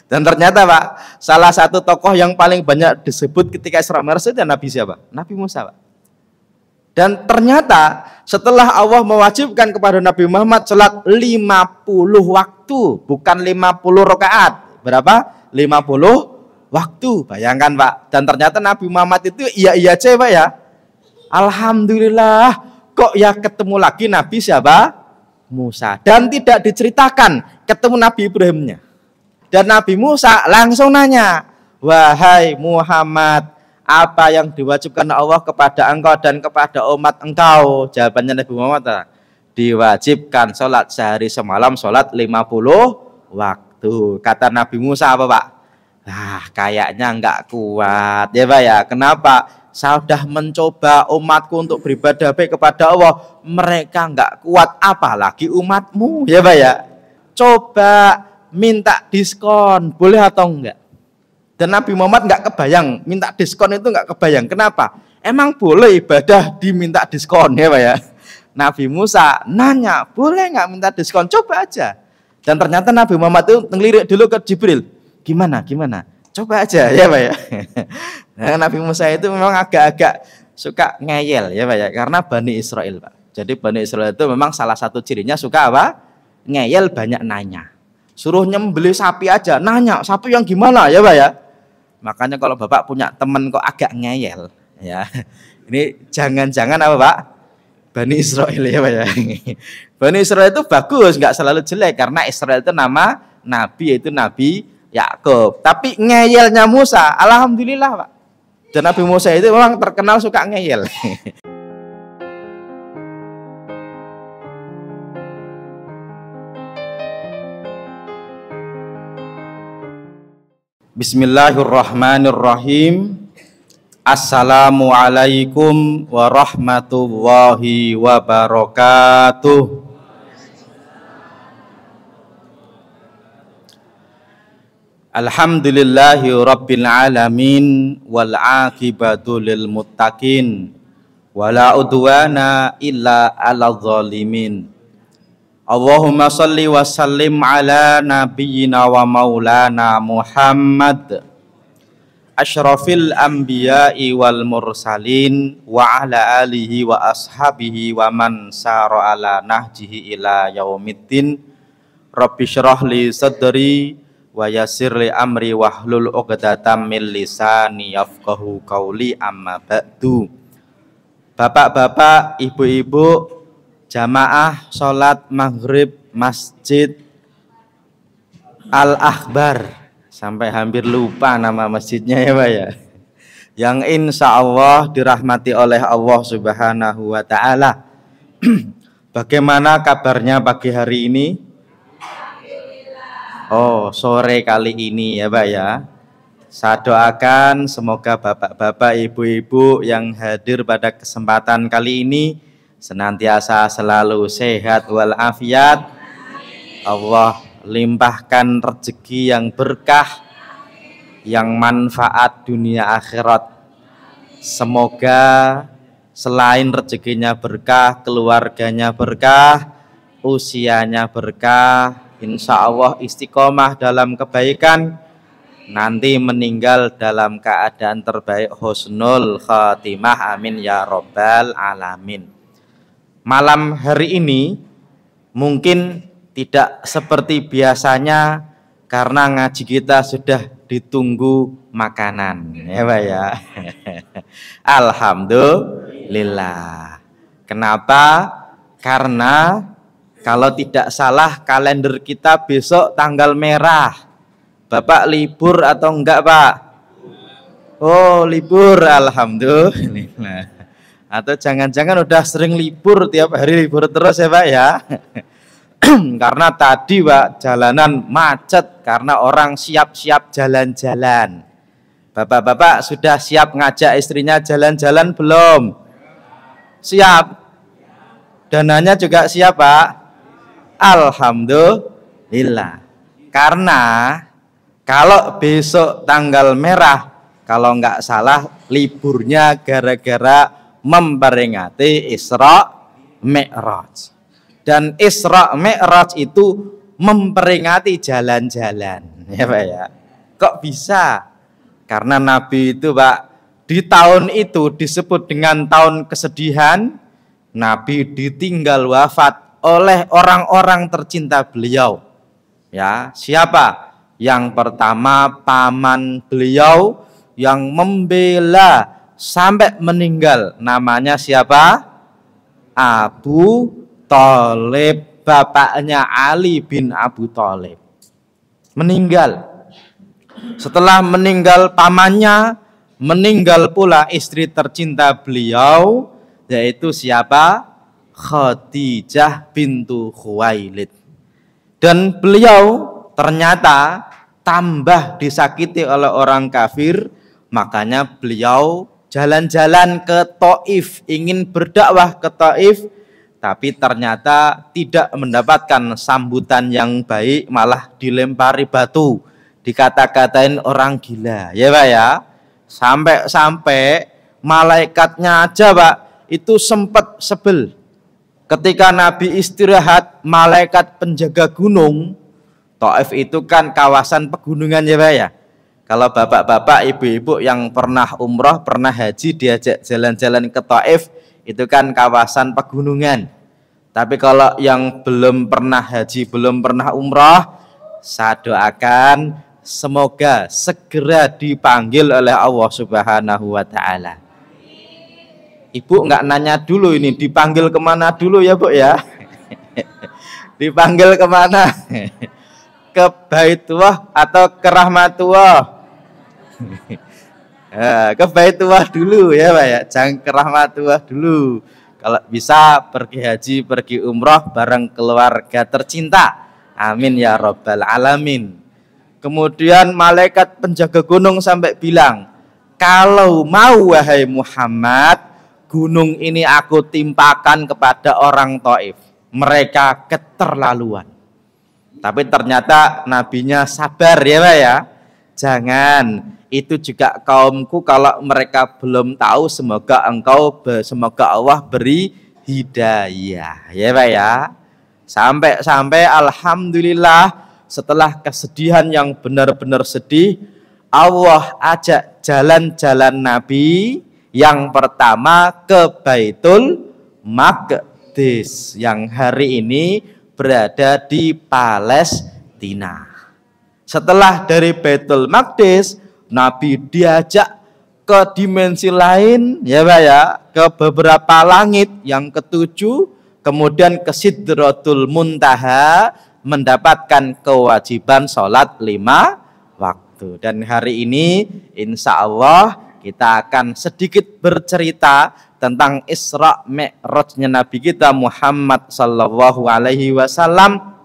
Dan ternyata Pak, salah satu tokoh yang paling banyak disebut ketika Isra Mi'raj itu Nabi siapa? Nabi Musa Pak. Dan ternyata setelah Allah mewajibkan kepada Nabi Muhammad sholat 50 waktu, bukan 50 rakaat. Berapa? 50 waktu. Bayangkan Pak. Dan ternyata Nabi Muhammad itu iya aja Pak ya. Alhamdulillah, kok ya ketemu lagi Nabi siapa? Musa. Dan tidak diceritakan ketemu Nabi Ibrahimnya. Dan Nabi Musa langsung nanya, wahai Muhammad, apa yang diwajibkan Allah kepada engkau dan kepada umat engkau? Jawabannya Nabi Muhammad, diwajibkan sholat sehari semalam, sholat 50 waktu. Kata Nabi Musa apa Pak? Nah kayaknya enggak kuat ya Pak ya. Kenapa? Saya sudah mencoba umatku untuk beribadah baik kepada Allah, mereka enggak kuat, apalagi umatmu ya Pak ya. Coba minta diskon, boleh atau enggak? Dan Nabi Muhammad enggak kebayang, minta diskon itu enggak kebayang. Kenapa? Emang boleh ibadah diminta diskon ya Pak ya? Nabi Musa nanya, boleh enggak minta diskon? Coba aja. Dan ternyata Nabi Muhammad itu ngelirik dulu ke Jibril. Gimana? Coba aja ya Pak ya. Nah, Nabi Musa itu memang agak-agak suka ngeyel ya Pak ya. Karena Bani Israel Pak. Jadi Bani Israel itu memang salah satu cirinya suka apa? Ngeyel, banyak nanya. Suruh nyembelih sapi aja, nanya sapi yang gimana ya Pak ya. Makanya kalau Bapak punya temen kok agak ngeyel ya, ini jangan-jangan apa Pak? Bani Israel ya Pak ya. Bani Israel itu bagus, nggak selalu jelek, karena Israel itu nama Nabi, yaitu Nabi Yakub. Tapi ngeyelnya Musa, alhamdulillah Pak. Dan Nabi Musa itu memang terkenal suka ngeyel. Bismillahirrahmanirrahim. Assalamualaikum warahmatullahi wabarakatuh. Alhamdulillahi rabbil alamin wal aqibatu lil muttaqin wala udwana illa 'alal zalimin. Allahumma salli wa sallim ala nabiyyina wa maulana Muhammad asyrafil anbiya'i wal mursalin wa ala alihi wa ashabihi wa man sara ala nahjihi ila yaumiddin. Rabbi syrah li sadri wa yassir li amri wahlul 'uqdatam min lisani yafqahu qauli, amma ba'du. Bapak-bapak, ibu-ibu, jamaah sholat maghrib Masjid Al-Akbar, sampai hampir lupa nama masjidnya ya Pak ya, yang insya Allah dirahmati oleh Allah Subhanahu wa Ta'ala. Bagaimana kabarnya pagi hari ini? Oh, sore kali ini ya Pak ya. Saya doakan semoga bapak-bapak, ibu-ibu yang hadir pada kesempatan kali ini senantiasa selalu sehat walafiat. Allah limpahkan rezeki yang berkah, yang manfaat dunia akhirat. Semoga selain rezekinya berkah, keluarganya berkah, usianya berkah, insya Allah istiqomah dalam kebaikan, nanti meninggal dalam keadaan terbaik, husnul khatimah, amin ya robbal alamin. Malam hari ini mungkin tidak seperti biasanya karena ngaji kita sudah ditunggu makanan ya Pak ya. Alhamdulillah. Kenapa? Karena kalau tidak salah kalender kita besok tanggal merah. Bapak libur atau enggak Pak? Oh libur, alhamdulillah. Atau jangan-jangan udah sering libur, tiap hari libur terus ya Pak ya. Karena tadi Pak jalanan macet karena orang siap-siap jalan-jalan. Bapak-bapak sudah siap ngajak istrinya jalan-jalan belum? Siap? Dananya juga siap Pak? Alhamdulillah. Karena kalau besok tanggal merah, kalau nggak salah liburnya gara-gara memperingati Isra Mi'raj. Dan Isra Mi'raj itu memperingati jalan-jalan Ya Pak ya. Kok bisa? Karena Nabi itu Pak, di tahun itu disebut dengan tahun kesedihan. Nabi ditinggal wafat oleh orang-orang tercinta beliau. Ya, siapa? Yang pertama paman beliau yang membela sampai meninggal. Namanya siapa? Abu Thalib, bapaknya Ali bin Abu Thalib. Meninggal. Setelah meninggal pamannya, meninggal pula istri tercinta beliau, yaitu siapa? Khadijah bintu Khuwailid. Dan beliau ternyata tambah disakiti oleh orang kafir, makanya beliau jalan-jalan ke Taif, ingin berdakwah ke Taif, tapi ternyata tidak mendapatkan sambutan yang baik, malah dilempari batu, dikata-katain orang gila, ya Pak ya. Sampai-sampai malaikatnya aja Pak itu sempat sebel. Ketika Nabi istirahat, malaikat penjaga gunung, Taif itu kan kawasan pegunungan ya Pak ya. Kalau bapak-bapak, ibu-ibu yang pernah umroh, pernah haji, diajak jalan-jalan ke Taif, itu kan kawasan pegunungan. Tapi kalau yang belum pernah haji, belum pernah umroh, saya doakan semoga segera dipanggil oleh Allah Subhanahu wa Ta'ala. Ibu nggak nanya dulu ini dipanggil kemana dulu ya Bu ya? Dipanggil kemana? Ke Baitullah atau ke Rahmatullah? Ke Baitullah dulu ya Pak ya, jangan ke Rahmatullah dulu. Kalau bisa pergi haji, pergi umroh bareng keluarga tercinta. Amin ya Rabbal Alamin. Kemudian malaikat penjaga gunung sampai bilang, kalau mau wahai Muhammad, gunung ini aku timpakan kepada orang Taif. Mereka keterlaluan. Tapi ternyata nabinya sabar ya Pak ya. Jangan, itu juga kaumku kalau mereka belum tahu, semoga Allah beri hidayah ya Pak ya. Sampai alhamdulillah setelah kesedihan yang benar-benar sedih, Allah ajak jalan-jalan Nabi. Yang pertama ke Baitul Maqdis yang hari ini berada di Palestina. Setelah dari Baitul Maqdis, Nabi diajak ke dimensi lain ya Pak ya, ke beberapa langit, yang ketujuh, kemudian ke Sidratul Muntaha, mendapatkan kewajiban sholat 5 waktu. Dan hari ini insya Allah kita akan sedikit bercerita tentang Isra Mi'rajnya Nabi kita Muhammad sallallahu alaihi wasallam.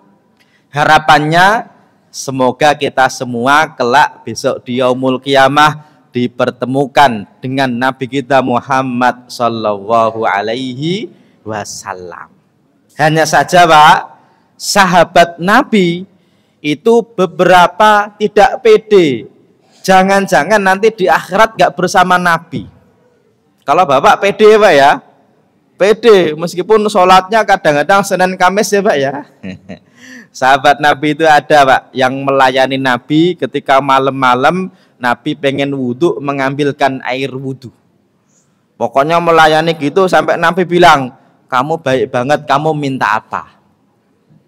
Harapannya semoga kita semua kelak besok di Yaumul Qiyamah dipertemukan dengan Nabi kita Muhammad sallallahu alaihi wasallam. Hanya saja Pak, sahabat Nabi itu beberapa tidak pede. Jangan-jangan nanti di akhirat gak bersama Nabi. Kalau Bapak pede Pak ya, pede meskipun sholatnya kadang-kadang Senin Kamis ya Pak ya. Sahabat Nabi itu ada Pak yang melayani Nabi ketika malam-malam Nabi pengen wudhu, mengambilkan air wudhu. Pokoknya melayani gitu sampai Nabi bilang, kamu baik banget, kamu minta apa?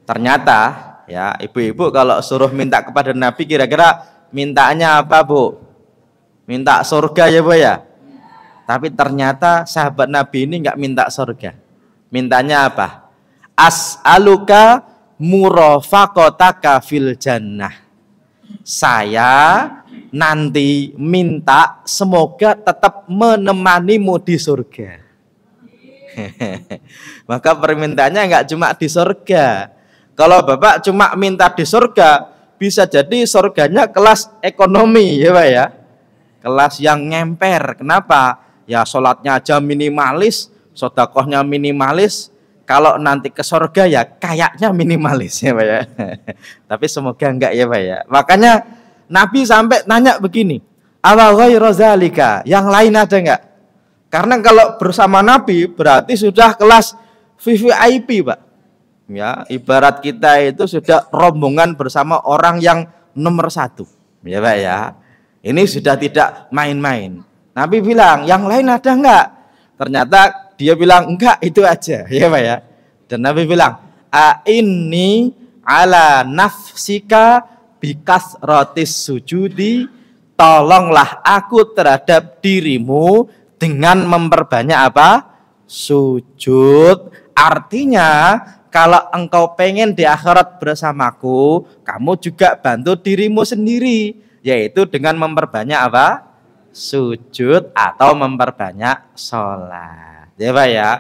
Ternyata ya ibu-ibu kalau suruh minta kepada Nabi kira-kira mintanya apa Bu? Minta surga ya Bu ya? Tapi ternyata sahabat Nabi ini nggak minta surga. Mintanya apa? As'aluka murafaqataka fil jannah. Saya nanti minta semoga tetap menemanimu di surga. Maka permintaannya nggak cuma di surga. Kalau Bapak cuma minta di surga, bisa jadi surganya kelas ekonomi ya Pak ya. Kelas yang ngemper. Kenapa? Ya sholatnya aja minimalis, sedekahnya minimalis. Kalau nanti ke surga ya kayaknya minimalis ya Pak ya. Tapi semoga enggak ya Pak ya. Makanya Nabi sampai nanya begini, awa ghairu zalika, yang lain ada enggak? Karena kalau bersama Nabi berarti sudah kelas VVIP Pak. Ya, ibarat kita itu sudah rombongan bersama orang yang nomor satu. Ya Pak ya. Ini sudah tidak main-main. Nabi bilang, yang lain ada enggak? Ternyata dia bilang, enggak, itu aja. Ya Pak ya. Dan Nabi bilang, ini ala nafsika bikas rotis sujudi, tolonglah aku terhadap dirimu dengan memperbanyak apa? Sujud. Artinya kalau engkau pengen di akhirat bersamaku, kamu juga bantu dirimu sendiri, yaitu dengan memperbanyak apa? Sujud atau memperbanyak sholat. Ya Pak ya.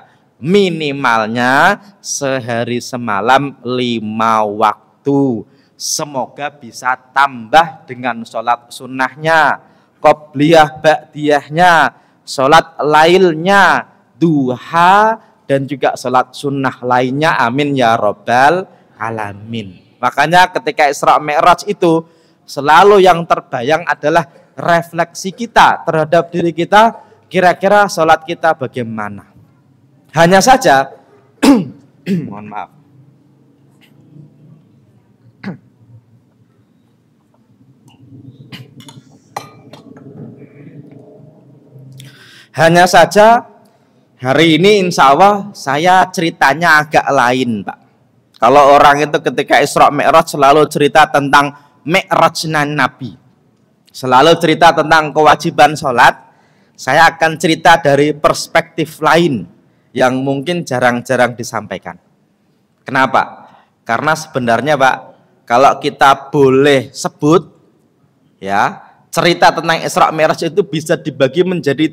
Minimalnya sehari semalam 5 waktu. Semoga bisa tambah dengan sholat sunnahnya, qobliyah ba'diyahnya, sholat lailnya, duha, dan juga sholat sunnah lainnya. Amin ya robbal alamin. Makanya ketika Isra Mi'raj itu selalu yang terbayang adalah refleksi kita terhadap diri kita. Kira-kira sholat kita bagaimana? Hanya saja mohon maaf, hanya saja hari ini insya Allah saya ceritanya agak lain Pak. Kalau orang itu ketika Isra Mi'raj selalu cerita tentang Mi'rajnya Nabi, selalu cerita tentang kewajiban sholat. Saya akan cerita dari perspektif lain yang mungkin jarang-jarang disampaikan. Kenapa? Karena sebenarnya Pak, kalau kita boleh sebut ya, cerita tentang Isra Mi'raj itu bisa dibagi menjadi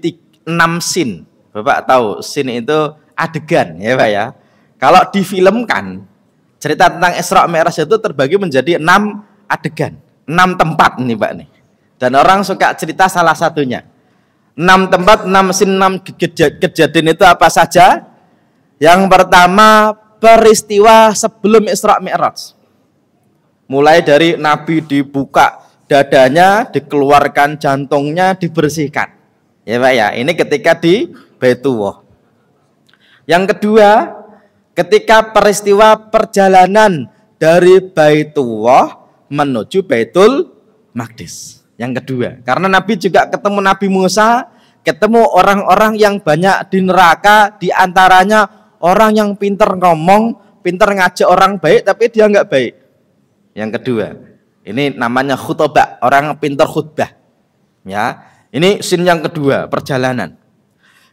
6 scene. Bapak tahu scene itu adegan ya Pak ya. Kalau difilmkan cerita tentang Isra Mi'raj itu terbagi menjadi 6 adegan, 6 tempat nih Pak nih. Dan orang suka cerita salah satunya. 6 tempat, 6 scene, 6 kejadian itu apa saja? Yang pertama, peristiwa sebelum Isra Mi'raj. Mulai dari Nabi dibuka dadanya, dikeluarkan jantungnya, dibersihkan. Ya Pak ya, ini ketika di Baitullah. Yang kedua, ketika peristiwa perjalanan dari Baitullah menuju Baitul Maqdis. Yang kedua, karena Nabi juga ketemu Nabi Musa, ketemu orang-orang yang banyak di neraka, di antaranya orang yang pinter ngomong, pinter ngajak orang baik, tapi dia nggak baik. Yang kedua, ini namanya khutbah, orang pinter khutbah. Ya, ini scene yang kedua, perjalanan.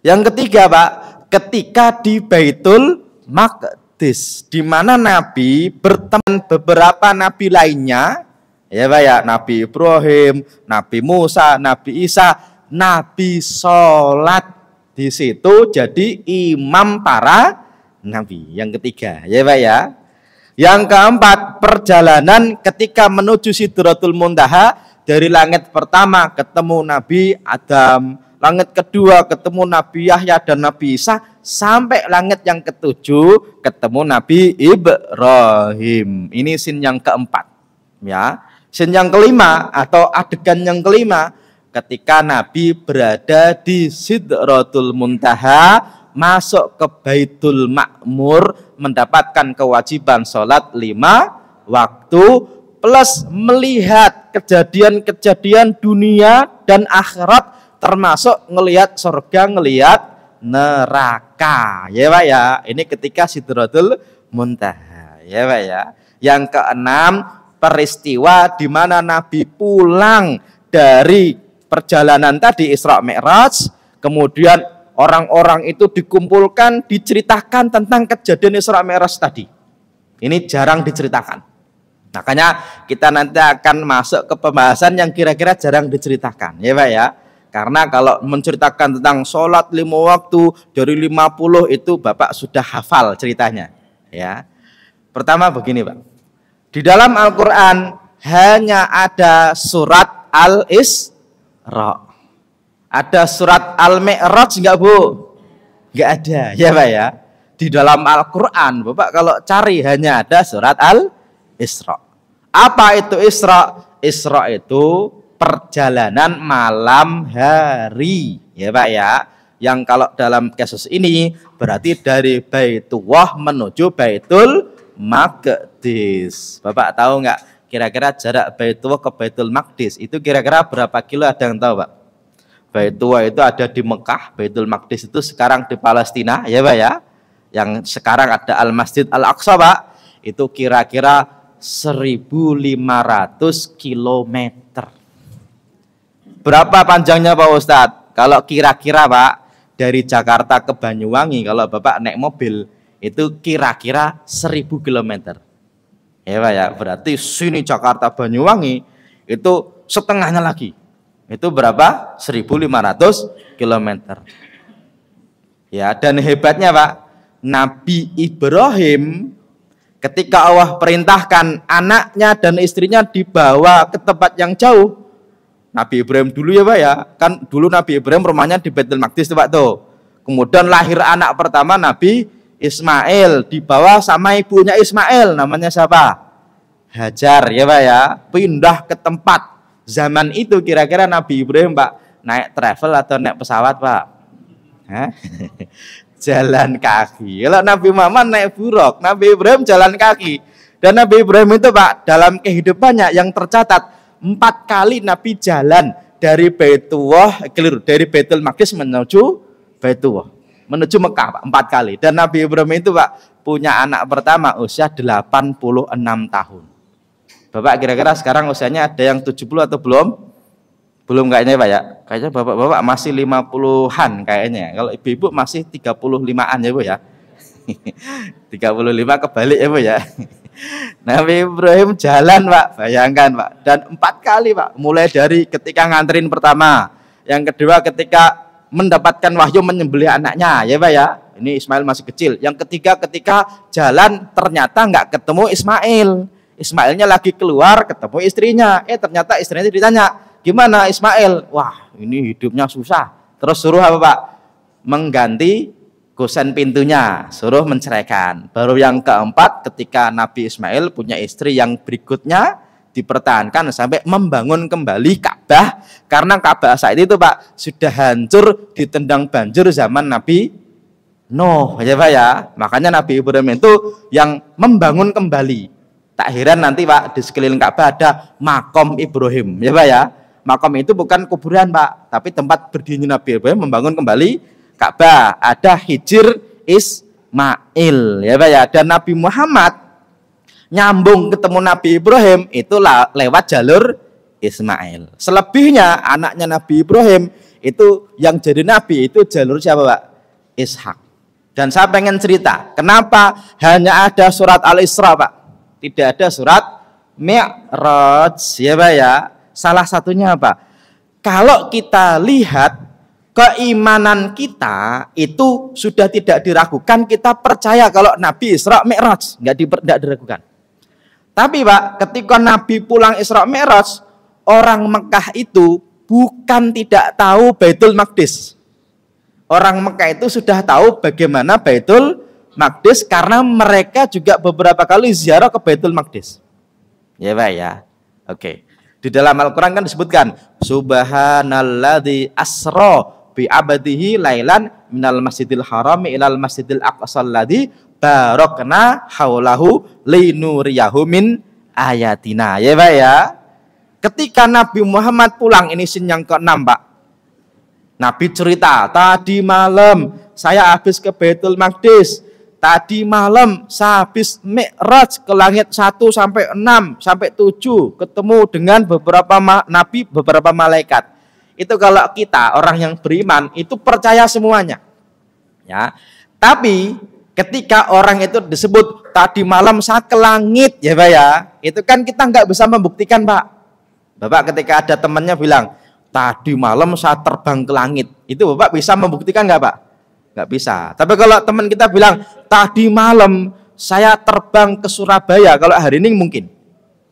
Yang ketiga Pak, ketika di Baitul Maqdis, di mana Nabi bertemu beberapa Nabi lainnya, ya Pak ya, Nabi Ibrahim, Nabi Musa, Nabi Isa, Nabi sholat di situ jadi imam para Nabi. Yang ketiga, ya Pak ya. Yang keempat, perjalanan ketika menuju Sidratul Muntaha, dari langit pertama ketemu Nabi Adam, langit kedua ketemu Nabi Yahya dan Nabi Isa, sampai langit yang ketujuh ketemu Nabi Ibrahim. Ini scene yang keempat. Ya, scene yang kelima atau adegan yang kelima, ketika Nabi berada di Sidratul Muntaha, masuk ke Baitul Ma'mur, mendapatkan kewajiban sholat 5 waktu, plus melihat kejadian-kejadian dunia dan akhirat, termasuk ngelihat surga, ngelihat neraka. Ya Pak ya, ini ketika Sidratul Muntaha. Ya Pak ya. Yang keenam, peristiwa di mana Nabi pulang dari perjalanan tadi Isra Mi'raj, kemudian orang-orang itu dikumpulkan, diceritakan tentang kejadian Isra Mi'raj tadi. Ini jarang diceritakan. Makanya kita nanti akan masuk ke pembahasan yang kira-kira jarang diceritakan, ya Pak ya. Karena kalau menceritakan tentang sholat 5 waktu dari 50 itu Bapak sudah hafal ceritanya, ya. Pertama begini Pak, di dalam Al-Quran hanya ada surat Al-Isra. Ada surat Al-Mi'raj enggak Bu? Enggak ada, ya Pak ya. Di dalam Al-Quran Bapak kalau cari hanya ada surat Al-Isra. Apa itu Isra? Isra itu perjalanan malam hari, ya Pak ya. Yang kalau dalam kasus ini berarti dari Baitullah menuju Baitul Maqdis. Bapak tahu enggak kira-kira jarak Baitullah ke Baitul Maqdis itu kira-kira berapa kilo, ada yang tahu Pak? Baitullah itu ada di Mekah, Baitul Maqdis itu sekarang di Palestina, ya Pak ya. Yang sekarang ada Al-Masjid Al-Aqsa Pak, itu kira-kira 1.500 kilometer. Berapa panjangnya Pak Ustadz? Kalau kira-kira Pak, dari Jakarta ke Banyuwangi, kalau Bapak naik mobil, itu kira-kira 1.000 kilometer. Ya Pak ya, berarti sini Jakarta Banyuwangi, itu setengahnya lagi. Itu berapa? 1.500 kilometer. Ya, dan hebatnya Pak, Nabi Ibrahim ketika Allah perintahkan anaknya dan istrinya dibawa ke tempat yang jauh, Nabi Ibrahim dulu ya Pak ya, kan dulu Nabi Ibrahim rumahnya di Baitul Maqdis tuh Pak tuh. Kemudian lahir anak pertama Nabi Ismail, dibawa sama ibunya Ismail, namanya siapa? Hajar ya Pak ya, pindah ke tempat. Zaman itu kira-kira Nabi Ibrahim Pak naik travel atau naik pesawat Pak? Hah? Jalan kaki. Kalau Nabi Muhammad naik buruk, Nabi Ibrahim jalan kaki. Dan Nabi Ibrahim itu Pak dalam kehidupannya yang tercatat 4 kali Nabi jalan dari Baitullah, dari Baitul Maqdis menuju Baitullah, menuju Mekah Pak, 4 kali. Dan Nabi Ibrahim itu Pak punya anak pertama usia 86 tahun. Bapak kira-kira sekarang usianya ada yang 70 atau belum? Belum kayaknya Pak ya. Kayaknya bapak-bapak masih 50-an kayaknya. Kalau ibu-ibu masih 35-an ya Bu ya. 35 kebalik ya Bu ya. Nabi Ibrahim jalan Pak, bayangkan Pak. Dan 4 kali Pak. Mulai dari ketika nganterin pertama, yang kedua ketika mendapatkan wahyu menyembelih anaknya ya Pak ya. Ini Ismail masih kecil. Yang ketiga ketika jalan ternyata nggak ketemu Ismail. Ismailnya lagi keluar ketemu istrinya, ternyata istrinya ditanya, gimana Ismail? Wah ini hidupnya susah. Terus suruh apa Pak? Mengganti kusen pintunya, suruh menceraikan. Baru yang keempat ketika Nabi Ismail punya istri yang berikutnya dipertahankan sampai membangun kembali Ka'bah, karena Ka'bah saat itu Pak sudah hancur ditendang banjir zaman Nabi Nuh ya Pak ya. Makanya Nabi Ibrahim itu yang membangun kembali. Tak heran nanti Pak di sekeliling Ka'bah ada makom Ibrahim ya Pak ya. Makom itu bukan kuburan Pak, tapi tempat berdirinya Nabi Ibrahim membangun kembali Ka'bah. Ada Hijr Ismail ya Pak ya. Dan Nabi Muhammad nyambung ketemu Nabi Ibrahim itu lewat jalur Ismail. Selebihnya anaknya Nabi Ibrahim itu yang jadi nabi itu jalur siapa Pak? Ishak. Dan saya pengen cerita kenapa hanya ada surat Al-Isra Pak, tidak ada surat Mi'raj ya Pak ya. Salah satunya apa? Kalau kita lihat keimanan kita itu sudah tidak diragukan, kita percaya kalau Nabi Isra Mi'raj, nggak diragukan. Tapi Pak, ketika Nabi pulang Isra Mi'raj, orang Mekah itu bukan tidak tahu Baitul Maqdis. Orang Mekah itu sudah tahu bagaimana Baitul Maqdis karena mereka juga beberapa kali ziarah ke Baitul Maqdis. Ya Pak ya. Oke. Di dalam Al-Qur'an kan disebutkan subhanalladzi asra bi abadihi lailan minal masjidil harami ilal masjidil aqsal ladzi barakna haulahu linuriyahu min ayatina. Ya Pak ya. Ketika Nabi Muhammad pulang, ini scene yang ke-6 Pak. Nabi cerita, tadi malam saya habis ke Baitul Maqdis. Tadi malam saya habis Mi'raj ke langit 1 sampai 6 sampai 7 ketemu dengan beberapa nabi, beberapa malaikat. Itu kalau kita orang yang beriman itu percaya semuanya. Ya. Tapi ketika orang itu disebut tadi malam saya ke langit ya Pak ya, itu kan kita nggak bisa membuktikan Pak. Bapak ketika ada temannya bilang tadi malam saya terbang ke langit, itu Bapak bisa membuktikan nggak Pak? Nggak bisa. Tapi kalau teman kita bilang tadi malam saya terbang ke Surabaya, kalau hari ini mungkin.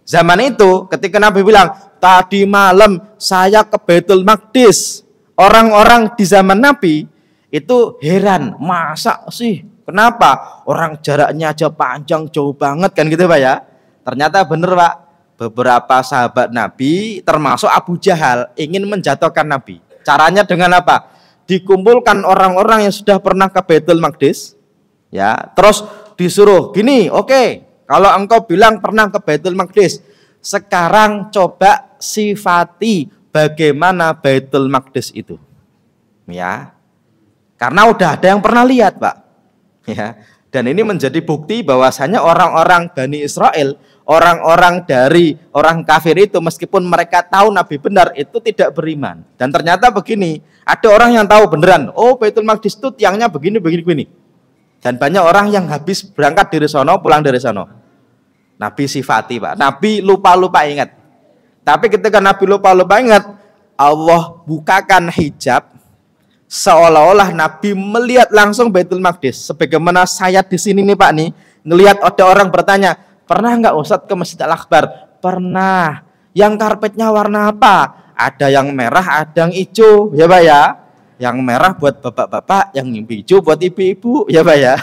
Zaman itu ketika Nabi bilang tadi malam saya ke Baitul Maqdis, orang-orang di zaman Nabi itu heran, masa sih? Kenapa? Orang jaraknya aja panjang jauh banget kan gitu Pak ya. Ternyata bener Pak, beberapa sahabat Nabi termasuk Abu Jahal ingin menjatuhkan Nabi. Caranya dengan apa? Dikumpulkan orang-orang yang sudah pernah ke Baitul Maqdis, ya, terus disuruh gini, oke, kalau engkau bilang pernah ke Baitul Maqdis, Sekarang coba sifati bagaimana Baitul Maqdis itu. Ya. Karena udah ada yang pernah lihat, Pak. Ya. Dan ini menjadi bukti bahwasanya orang-orang Bani Israel, orang-orang dari orang kafir itu, meskipun mereka tahu Nabi benar, itu tidak beriman. Dan ternyata begini, ada orang yang tahu beneran, oh Baitul Maqdis itu tiangnya begini, begini, begini. Dan banyak orang yang habis berangkat dari sono, pulang dari sono. Nabi sifati, Pak. Nabi lupa-lupa ingat. Tapi ketika Nabi lupa-lupa ingat, Allah bukakan hijab, seolah-olah Nabi melihat langsung Baitul Maqdis. Sebagaimana saya di sini nih Pak nih, ngelihat ada orang bertanya, pernah nggak Ustadz ke Masjid Al-Akbar? Pernah. Yang karpetnya warna apa? Ada yang merah, ada yang hijau, ya Pak ya. Yang merah buat bapak-bapak, yang hijau buat ibu-ibu, ya Pak ya.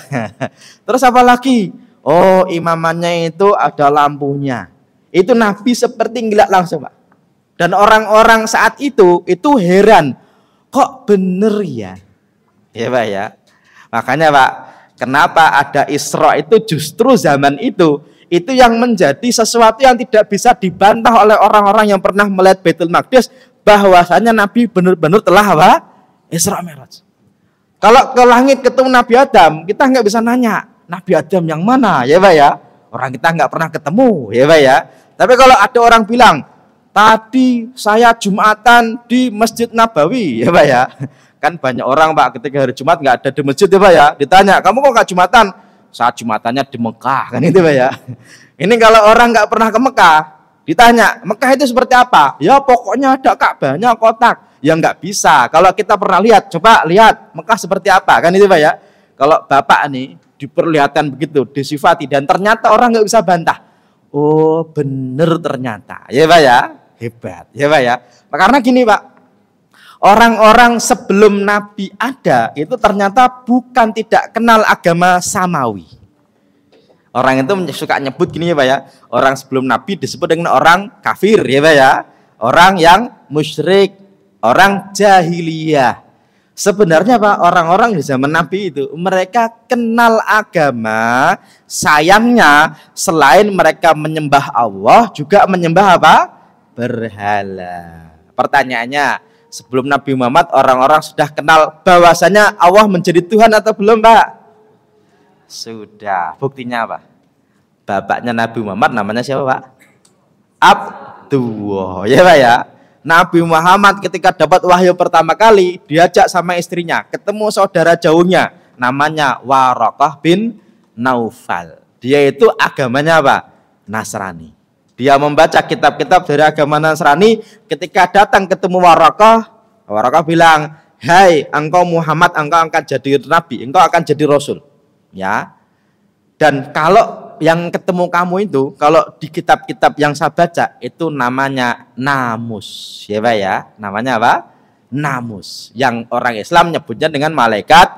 Terus apa lagi? Oh, imamannya itu ada lampunya. Itu Nabi seperti ngeliat langsung, Pak. Dan orang-orang saat itu heran. Kok bener ya? Ya, Pak ya. Makanya, Pak, kenapa ada Isra itu justru zaman itu yang menjadi sesuatu yang tidak bisa dibantah oleh orang-orang yang pernah melihat Baitul Maqdis, bahwasanya Nabi benar-benar telah apa? Isra Mi'raj. Kalau ke langit ketemu Nabi Adam, kita nggak bisa nanya, Nabi Adam yang mana, ya Pak ya? Orang kita nggak pernah ketemu, ya Pak ya. Tapi kalau ada orang bilang, tadi saya Jumatan di Masjid Nabawi, ya Pak ya. Kan banyak orang Pak ketika hari Jumat nggak ada di masjid, ya Pak ya. Ditanya, kamu kok nggak Jumatan? Saat Jumatannya di Mekah, kan itu Pak ya. Ini kalau orang nggak pernah ke Mekah, ditanya, Mekah itu seperti apa? Ya pokoknya ada Ka'bahnya kotak. Ya nggak bisa. Kalau kita pernah lihat, coba lihat Mekah seperti apa, kan itu Pak ya. Kalau Bapak nih diperlihatkan begitu, disifati, dan ternyata orang nggak bisa bantah. Oh bener ternyata, ya Pak ya, hebat, ya Pak ya. Karena gini Pak, orang-orang sebelum Nabi ada itu ternyata bukan tidak kenal agama samawi. Orang itu suka nyebut gini ya Pak ya, orang sebelum Nabi disebut dengan orang kafir, ya Pak ya, orang yang musyrik, orang jahiliyah. Sebenarnya Pak, orang-orang di zaman Nabi itu mereka kenal agama, sayangnya selain mereka menyembah Allah juga menyembah apa? Berhala. Pertanyaannya, sebelum Nabi Muhammad orang-orang sudah kenal bahwasanya Allah menjadi Tuhan atau belum Pak? Sudah. Buktinya apa? Bapaknya Nabi Muhammad namanya siapa Pak? Abdullah, ya Pak ya. Nabi Muhammad ketika dapat wahyu pertama kali diajak sama istrinya ketemu saudara jauhnya namanya Waraqah bin Naufal. Dia itu agamanya apa? Nasrani. Dia membaca kitab-kitab dari agama Nasrani. Ketika datang ketemu Waraqah bilang, "Hai, engkau Muhammad, engkau akan jadi nabi, engkau akan jadi rasul." Ya. Dan kalau yang ketemu kamu itu, kalau di kitab-kitab yang saya baca itu namanya Namus, ya Pak ya. Namanya apa? Namus. Yang orang Islam nyebutnya dengan malaikat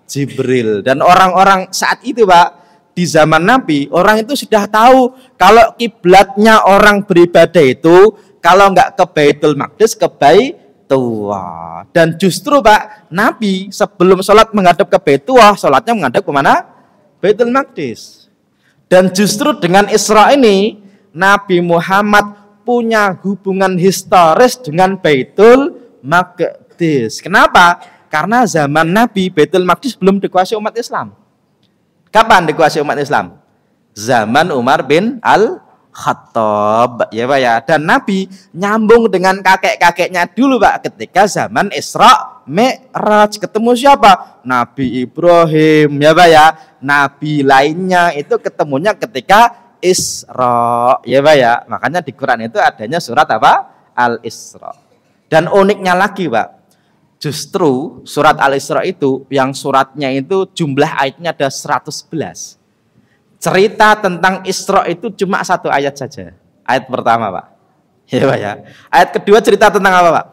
Jibril. Dan orang-orang saat itu Pak, di zaman Nabi, orang itu sudah tahu kalau kiblatnya orang beribadah itu kalau nggak ke Baitul Maqdis, ke Baitullah. Dan justru Pak, Nabi sebelum sholat menghadap ke Baitullah, sholatnya menghadap kemana? Baitul Maqdis. Dan justru dengan Isra ini, Nabi Muhammad punya hubungan historis dengan Baitul Maqdis. Kenapa? Karena zaman Nabi, Baitul Maqdis belum dikuasai umat Islam. Kapan dikuasai umat Islam? Zaman Umar bin Al-Khattab, ya Pak ya. Dan Nabi nyambung dengan kakek-kakeknya dulu Pak, ketika zaman Isra Mi'raj. Ketemu siapa? Nabi Ibrahim, ya Pak ya. Nabi lainnya itu ketemunya ketika Isra, ya Pak ya. Makanya di Quran itu adanya surat apa? Al-Isra. Dan uniknya lagi Pak, justru surat Al-Isra itu yang suratnya itu jumlah ayatnya ada 111. Cerita tentang Isra itu cuma satu ayat saja. Ayat pertama Pak, ya Pak ya. Ayat kedua cerita tentang apa Pak?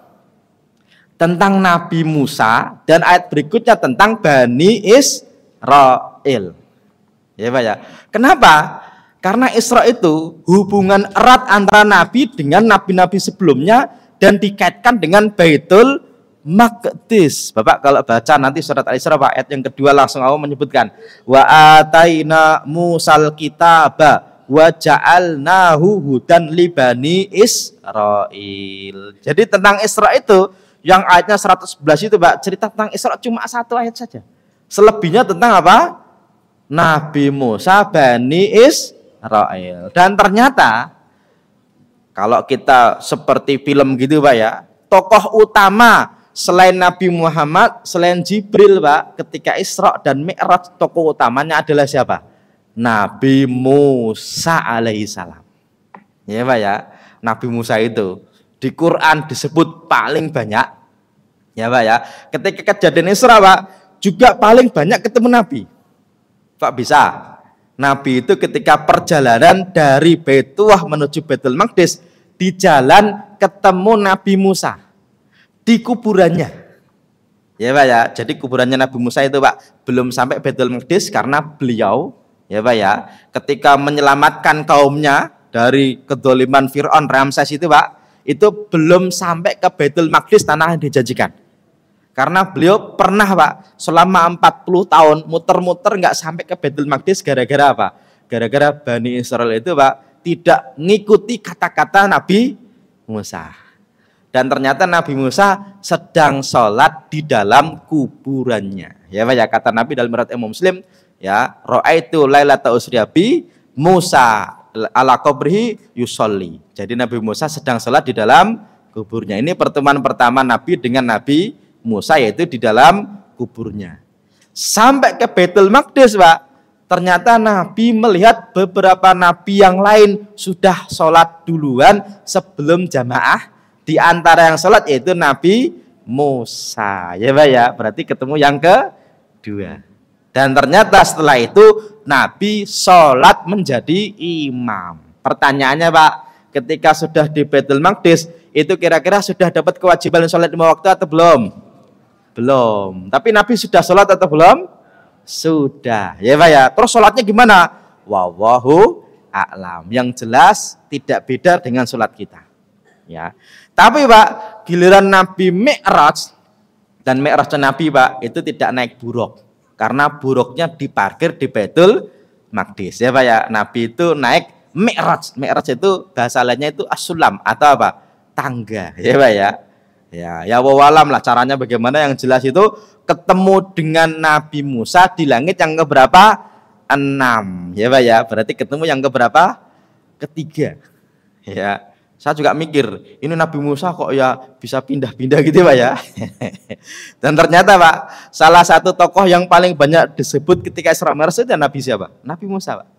Tentang Nabi Musa, dan ayat berikutnya tentang Bani Israel. Ya Pak ya. Kenapa? Karena Isra itu hubungan erat antara Nabi dengan nabi-nabi sebelumnya dan dikaitkan dengan Baitul Maqdis. Bapak kalau baca nanti surat Al-Isra Pak, ayat yang kedua langsung Allah menyebutkan wa ataina Musal kitaba wa ja'alnahu hudan li bani Israil. Jadi tentang Isra itu yang ayatnya 111 itu Pak, cerita tentang Isra cuma satu ayat saja. Selebihnya tentang apa? Nabi Musa Bani Israil. Dan ternyata kalau kita seperti film gitu Pak ya, tokoh utama selain Nabi Muhammad, selain Jibril Pak, ketika Isra dan Mi'raj, tokoh utamanya adalah siapa? Nabi Musa alaihissalam. Ya Pak ya, Nabi Musa itu di Quran disebut paling banyak. Ya Pak ya, ketika kejadian Isra Pak, juga paling banyak ketemu Nabi. Pak bisa? Nabi itu ketika perjalanan dari Baitullah menuju Baitul Maqdis, di jalan ketemu Nabi Musa di kuburannya. Ya Pak ya, jadi kuburannya Nabi Musa itu Pak belum sampai Baitul Maqdis karena beliau ya Pak ya, ketika menyelamatkan kaumnya dari kedoliman Fir'aun Ramses itu Pak, itu belum sampai ke Baitul Maqdis, tanah yang dijanjikan. Karena beliau pernah Pak selama 40 tahun muter-muter nggak sampai ke Baitul Maqdis gara-gara apa? Gara-gara Bani Israel itu Pak tidak ngikuti kata-kata Nabi Musa. Dan ternyata Nabi Musa sedang sholat di dalam kuburannya. Ya Pak ya, kata Nabi dalam riwayat Imam Muslim, ya, ra'aitu lailata usriya bi Musa ala qabrihi yusolli. Jadi Nabi Musa sedang sholat di dalam kuburnya. Ini pertemuan pertama Nabi dengan Nabi Musa, yaitu di dalam kuburnya. Sampai ke Baitul Maqdis Pak, ternyata Nabi melihat beberapa Nabi yang lain sudah sholat duluan sebelum jamaah. Di antara yang sholat yaitu Nabi Musa. Ya Pak ya, berarti ketemu yang kedua. Dan ternyata setelah itu Nabi sholat menjadi imam. Pertanyaannya Pak, ketika sudah di Baitul Maqdis, itu kira-kira sudah dapat kewajiban sholat 5 waktu atau belum? Belum. Tapi Nabi sudah sholat atau belum? Sudah. Ya Pak ya. Terus sholatnya gimana? Wallahu a'lam. Yang jelas tidak beda dengan sholat kita. Ya. Tapi Pak, giliran Nabi Mi'raj, dan Mi'rajnya Nabi Pak, itu tidak naik buruk. Karena buruknya diparkir di Baitul Maqdis. Ya Pak ya. Nabi itu naik Mi'raj. Mi'raj itu bahasa lainnya itu as-sulam atau apa? Tangga. Ya Pak ya. Ya wawalam lah caranya bagaimana, yang jelas itu ketemu dengan Nabi Musa di langit yang keberapa? 6. Ya Pak ya. Berarti ketemu yang keberapa? Ketiga. Ya. Saya juga mikir, ini Nabi Musa kok ya bisa pindah-pindah gitu Pak ya. Dan ternyata Pak, salah satu tokoh yang paling banyak disebut ketika Isra Mi'raj itu Nabi siapa? Nabi Musa Pak.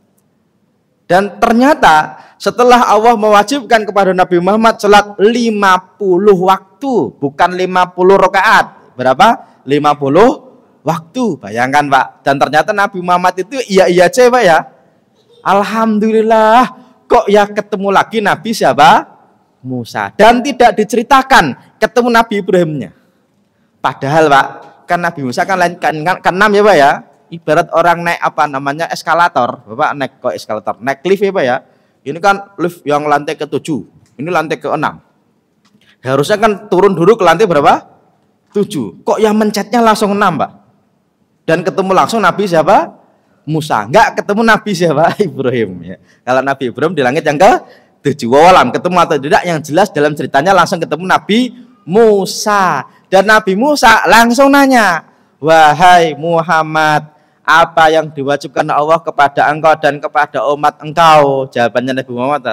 Dan ternyata setelah Allah mewajibkan kepada Nabi Muhammad salat 50 waktu, bukan 50 rakaat. Berapa? 50 waktu. Bayangkan Pak. Dan ternyata Nabi Muhammad itu iya aja Pak ya. Alhamdulillah, kok ya ketemu lagi Nabi siapa? Musa. Dan tidak diceritakan ketemu Nabi Ibrahimnya. Padahal Pak, kan Nabi Musa kan 6 ya Pak ya. Ibarat orang naik apa namanya eskalator. Bapak naik kok eskalator, naik lift ya Pak ya. Ini kan lift yang lantai ke-7. Ini lantai ke-6. Harusnya kan turun dulu ke lantai berapa? 7. Kok yang mencetnya langsung 6 Pak? Dan ketemu langsung Nabi siapa? Musa. Enggak ketemu Nabi siapa? Ibrahim ya. Kalau Nabi Ibrahim di langit yang ke-7. Wawalam ketemu atau tidak, yang jelas dalam ceritanya langsung ketemu Nabi Musa. Dan Nabi Musa langsung nanya, wahai Muhammad, apa yang diwajibkan Allah kepada engkau dan kepada umat engkau? Jawabannya Nabi Muhammad,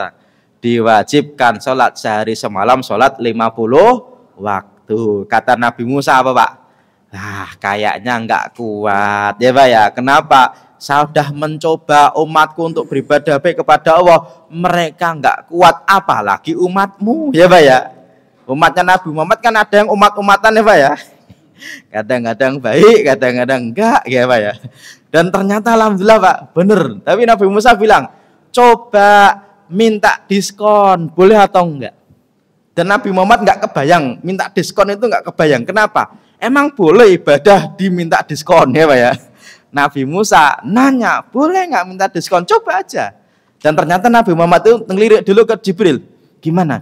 diwajibkan sholat sehari semalam, sholat 50 waktu. Kata Nabi Musa apa Pak? Kayaknya enggak kuat ya Pak ya. Kenapa? Saya sudah mencoba umatku untuk beribadah baik kepada Allah, mereka enggak kuat, apalagi umatmu ya Pak ya. Umatnya Nabi Muhammad kan ada yang umat-umatan ya Pak ya. Kadang-kadang baik, kadang-kadang enggak ya Pak ya. Dan ternyata alhamdulillah Pak, bener. Tapi Nabi Musa bilang, coba minta diskon, boleh atau enggak? Dan Nabi Muhammad enggak kebayang, minta diskon itu enggak kebayang. Kenapa? Emang boleh ibadah diminta diskon ya Pak ya. Nabi Musa nanya, boleh enggak minta diskon? Coba aja. Dan ternyata Nabi Muhammad itu ngelirik dulu ke Jibril. Gimana?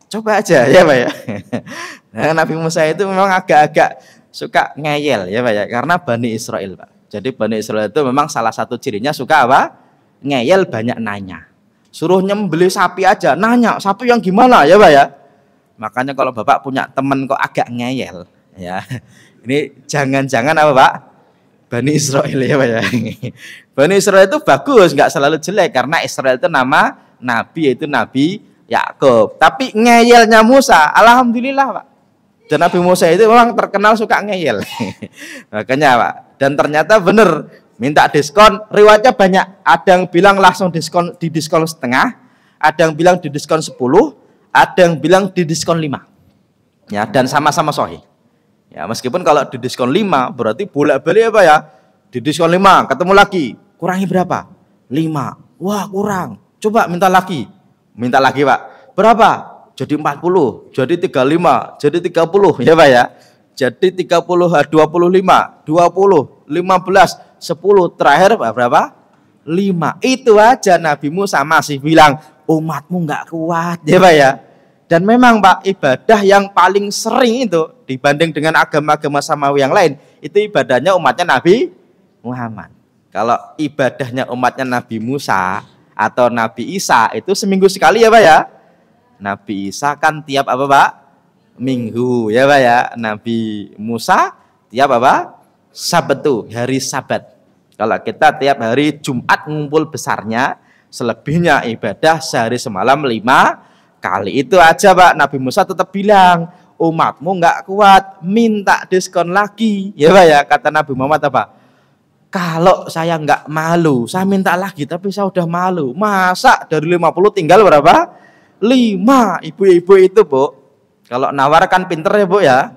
Coba aja ya Pak ya. Nah, Nabi Musa itu memang agak-agak suka ngeyel ya Pak ya, karena Bani Israel Pak. Jadi Bani Israel itu memang salah satu cirinya suka apa? ngeyel banyak nanya. Suruh nyembelih sapi aja, nanya sapi yang gimana ya Pak ya. Makanya kalau Bapak punya teman kok agak ngeyel, ya ini jangan-jangan apa Pak? Bani Israel ya Pak ya. Bani Israel itu bagus, nggak selalu jelek karena Israel itu nama nabi, yaitu Nabi Yakub. Tapi ngeyelnya Musa, alhamdulillah Pak. Dan Nabi Musa itu memang terkenal suka ngeyel. Makanya Pak. Dan ternyata benar minta diskon, riwayatnya banyak. Ada yang bilang langsung didiskon setengah, ada yang bilang didiskon 10, ada yang bilang didiskon 5. Ya, dan sama-sama sahih. Ya, meskipun kalau didiskon 5 berarti bolak-balik apa ya? Didiskon 5, ketemu lagi. Kurangi berapa? 5. Wah, kurang. Coba minta lagi. Minta lagi, Pak. Berapa? Jadi 40, jadi 35, jadi 30, ya Pak ya. Jadi 30, 25, 20, 15, 10, terakhir berapa? 5. Itu aja Nabi Musa masih bilang umatmu nggak kuat, ya Pak ya. Dan memang Pak, ibadah yang paling sering itu dibanding dengan agama-agama samawi yang lain, itu ibadahnya umatnya Nabi Muhammad. Kalau ibadahnya umatnya Nabi Musa atau Nabi Isa itu seminggu sekali ya Pak ya. Nabi Isa kan tiap apa Pak? Minggu ya Pak ya. Nabi Musa tiap apa? Sabtu, hari Sabat. Kalau kita tiap hari Jumat ngumpul besarnya, selebihnya ibadah sehari semalam 5 kali. Itu aja Pak. Nabi Musa tetap bilang umatmu nggak kuat, minta diskon lagi ya Pak ya. Kata Nabi Muhammad apa? Kalau saya nggak malu, saya minta lagi, tapi saya udah malu. Masa dari 50 tinggal berapa? 5. Ibu-ibu itu Bu, kalau nawar kan pinter ya Bu ya.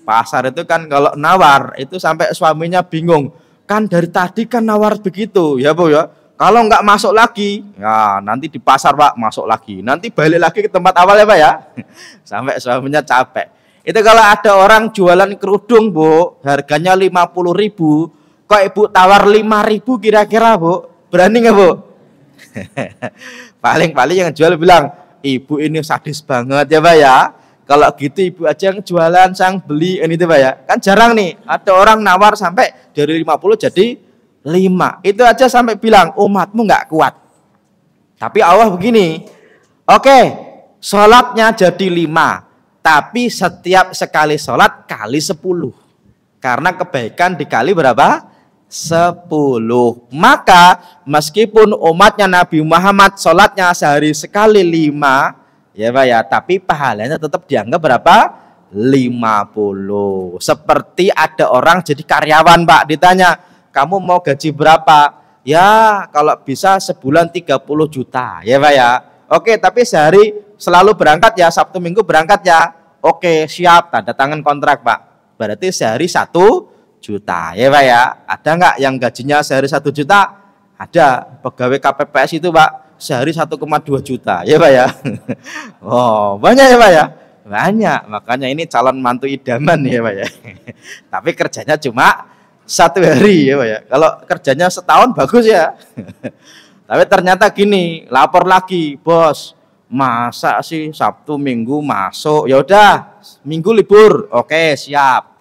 Pasar itu kan kalau nawar itu sampai suaminya bingung. Kan dari tadi kan nawar begitu ya Bu ya. Kalau nggak masuk lagi, ya nanti di pasar Pak masuk lagi. Nanti balik lagi ke tempat awal ya Pak ya. Sampai suaminya capek. Itu kalau ada orang jualan kerudung Bu, harganya 50.000. Kok Ibu tawar 5.000 kira-kira Bu? Berani nggak Bu? Paling-paling yang jual bilang, Ibu ini sadis banget ya Pak ya. Kalau gitu Ibu aja yang jualan, sang beli ini tuh Pak ya. Kan jarang nih ada orang nawar sampai dari 50 jadi 5. Itu aja sampai bilang umatmu nggak kuat. Tapi Allah begini, oke, sholatnya jadi 5, tapi setiap sekali sholat kali 10. Karena kebaikan dikali berapa? 10. Maka meskipun umatnya Nabi Muhammad sholatnya sehari sekali 5, ya Pak ya, tapi pahalanya tetap dianggap berapa? 50. Seperti ada orang jadi karyawan Pak, ditanya, kamu mau gaji berapa? Ya kalau bisa sebulan 30 juta ya Pak ya. Oke, tapi sehari selalu berangkat ya, Sabtu Minggu berangkat ya. Oke, siap, tanda tangan kontrak Pak. Berarti sehari 1 juta ya Pak ya. Ada nggak yang gajinya sehari 1 juta? Ada. Pegawai KPPS itu Pak sehari 1,2 juta ya Pak ya. Oh banyak ya Pak ya. Banyak. Makanya ini calon mantu idaman ya Pak ya. Tapi kerjanya cuma 1 hari ya Pak ya. Kalau kerjanya setahun bagus ya. Tapi ternyata gini, lapor lagi, bos, masa sih Sabtu Minggu masuk? Ya udah, Minggu libur. Oke, siap.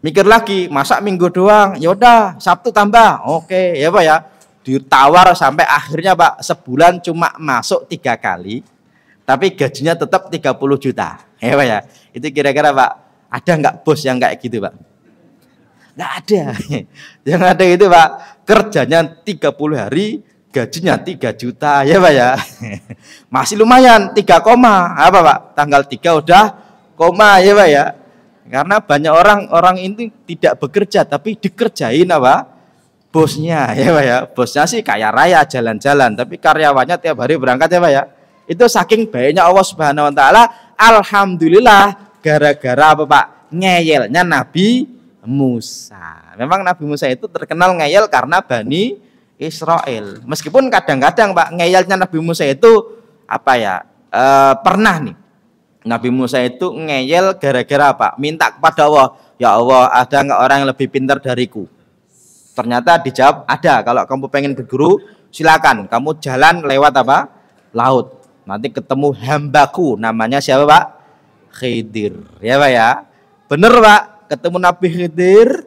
Mikir lagi, masa Minggu doang? Ya udah, Sabtu tambah. Oke, ya Pak ya. Ditawar sampai akhirnya Pak, sebulan cuma masuk 3 kali, tapi gajinya tetap 30 juta. Ya Pak ya. Itu kira-kira Pak, ada nggak bos yang kayak gitu Pak? Nggak ada. Yang ada itu Pak, kerjanya 30 hari, gajinya 3 juta ya Pak ya. Masih lumayan, 3 koma. Apa Pak? Tanggal 3 udah koma ya Pak ya. Karena banyak orang ini tidak bekerja tapi dikerjain apa? Bosnya ya Pak ya. Bosnya sih kaya raya jalan-jalan, tapi karyawannya tiap hari berangkat ya Pak ya. Itu saking baiknya Allah Subhanahu wa taala, alhamdulillah gara-gara apa Pak? Ngeyelnya Nabi Musa. Memang Nabi Musa itu terkenal ngeyel karena Bani Israel. Meskipun kadang-kadang Pak, ngeyelnya Nabi Musa itu apa ya? Pernah nih Nabi Musa itu ngeyel gara-gara apa? Minta kepada Allah, ya Allah ada nggak orang yang lebih pintar dariku? Ternyata dijawab ada. Kalau kamu pengen berguru silakan, kamu jalan lewat apa? Laut. Nanti ketemu hambaku, namanya siapa Pak? Khidir. Ya Pak ya. Bener Pak, ketemu Nabi Khidir,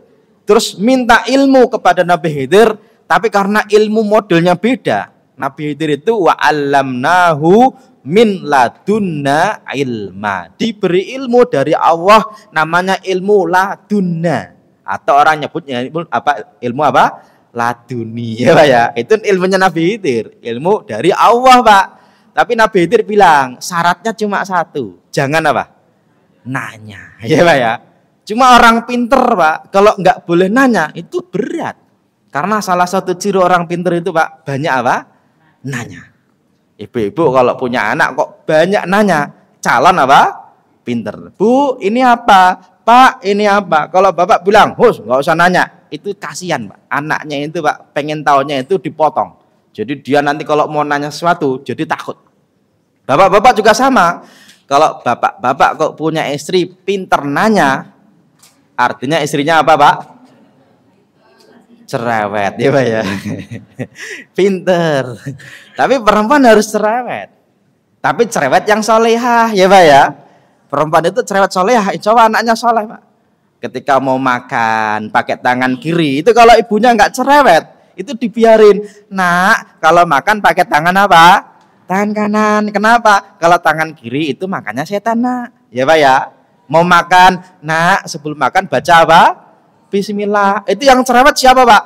terus minta ilmu kepada Nabi Khidir, Tapi karena ilmu modelnya beda, Nabi Khidir itu wa 'allamnahu min ladunna ilma. Diberi ilmu dari Allah, namanya ilmu ladunna. Atau orang nyebutnya ilmu apa? Laduni, ya Pak ya. Itu ilmunya Nabi Khidir, ilmu dari Allah, Pak. Tapi Nabi Khidir bilang, syaratnya cuma satu. Jangan apa? Nanya, ya Pak ya. Cuma orang pinter, Pak, kalau nggak boleh nanya, itu berat. Karena salah satu ciri orang pinter itu, Pak, banyak apa? Nanya. Ibu-ibu kalau punya anak kok banyak nanya, calon apa? Pinter. Bu, ini apa? Pak, ini apa? Kalau bapak bilang, hus, nggak usah nanya, itu kasihan, Pak. Anaknya itu, Pak, pengen tahunya itu dipotong. Jadi dia nanti kalau mau nanya sesuatu, jadi takut. Bapak-bapak juga sama. Kalau bapak-bapak kok punya istri pinter nanya, artinya istrinya apa, Pak? Cerewet, ya Pak ya. Pinter. Tapi perempuan harus cerewet. Tapi cerewet yang solehah, ya Pak ya. Perempuan itu cerewet solehah, insya Allah anaknya soleh, Pak. Ketika mau makan pakai tangan kiri, itu kalau ibunya nggak cerewet, itu dibiarin. Nak, kalau makan pakai tangan apa? Tangan kanan. Kenapa? Kalau tangan kiri itu makannya setan, nak. Ya Pak ya. Mau makan, nak, sebelum makan baca apa? Bismillah. Itu yang cerewet siapa, Pak?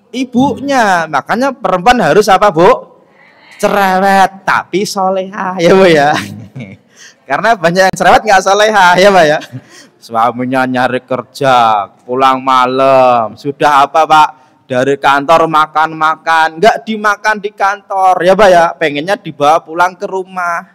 Ibunya. Makanya perempuan harus apa, Bu? Cerewet tapi solehah, ya Bu ya. Karena banyak yang cerewet nggak solehah, ya Pak ya. Suaminya nyari kerja, pulang malam, sudah apa, Pak? Dari kantor makan-makan, nggak dimakan di kantor, ya Pak ya. Pengennya dibawa pulang ke rumah.